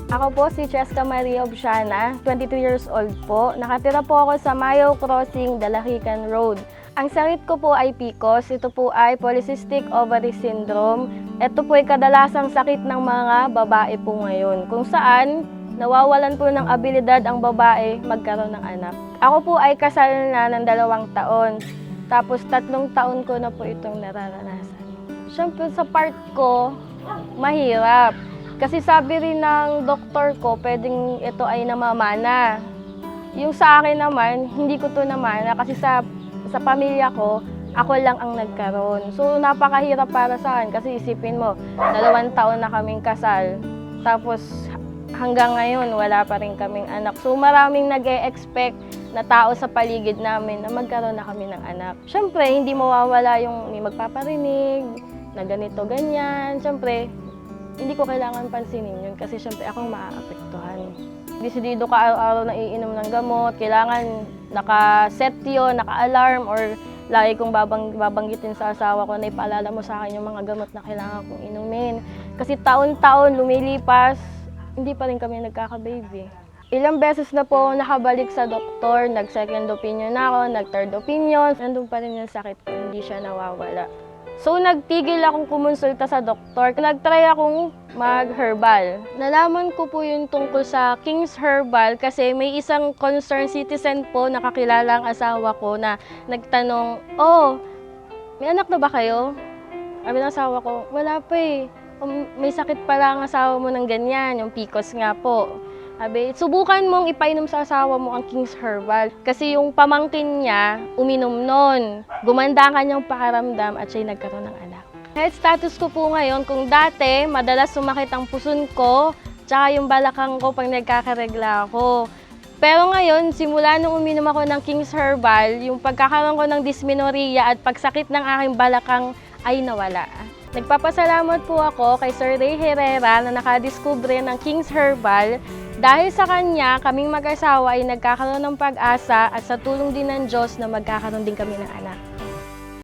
Ako po si Cheska Maria Obsiana, 22 years old po. Nakatira po ako sa Mayo Crossing, Dalahican Road. Ang sakit ko po ay PCOS. Ito po ay Polycystic Ovary Syndrome. Ito po ay kadalasang sakit ng mga babae po ngayon, kung saan nawawalan po ng abilidad ang babae magkaroon ng anak. Ako po ay kasal na ng 2 taon. Tapos 3 taon ko na po itong nararanasan. Siyempre sa part ko, mahirap. Kasi sabi rin ng doktor ko, pwedeng ito ay namamana. Yung sa akin naman, hindi ko to namana kasi sa pamilya ko, ako lang ang nagkaroon. So napakahirap para sa akin kasi isipin mo, 2 taon na kaming kasal. Tapos hanggang ngayon, wala pa rin kaming anak. So maraming nag-e-expect na tao sa paligid namin na magkaroon na kami ng anak. Siyempre, hindi mawawala yung may magpaparinig, na ganito, ganyan. Siyempre, hindi ko kailangan pansinin yun kasi siyempre akong maaapektuhan. Desidido ka araw-araw na iinom ng gamot, kailangan naka-set yun, naka-alarm, or lagi kong babanggitin sa asawa ko na ipaalala mo sa akin yung mga gamot na kailangan kong inumin. Kasi taon-taon lumilipas, hindi pa rin kami nagkaka-baby. Ilang beses na po nakabalik sa doktor, nag-second opinion na ako, nag-third opinion, nandun pa rin yung sakit ko, hindi siya nawawala. So, nagtigil akong kumonsulta sa doktor. Nag-try akong mag-herbal. Nalaman ko po yung tungkol sa King's Herbal kasi may isang concerned citizen po na kakilala ang asawa ko na nagtanong, "Oh, may anak na ba kayo?" Sabi ng asawa ko, "Wala pa eh. May sakit pala ang asawa mo ng ganyan, yung PCOS nga po." Sabi, subukan mong ipainom sa asawa mo ang King's Herbal. Kasi yung pamangkin niya, uminom nun. Gumanda ang kanyang pakaramdam at siya'y nagkaroon ng anak. Health status ko po ngayon, kung dati, madalas sumakit ang puson ko, tsaka yung balakang ko pag nagkakaregla ako. Pero ngayon, simula nung uminom ako ng King's Herbal, yung pagkakaroon ko ng dysmenorrhea at pagsakit ng aking balakang ay nawala. Nagpapasalamat po ako kay Sir Ray Herrera na nakadiskubre ng King's Herbal. Dahil sa kanya, kaming mag-asawa ay nagkakaroon ng pag-asa at sa tulong din ng Diyos na magkakaroon din kami ng anak.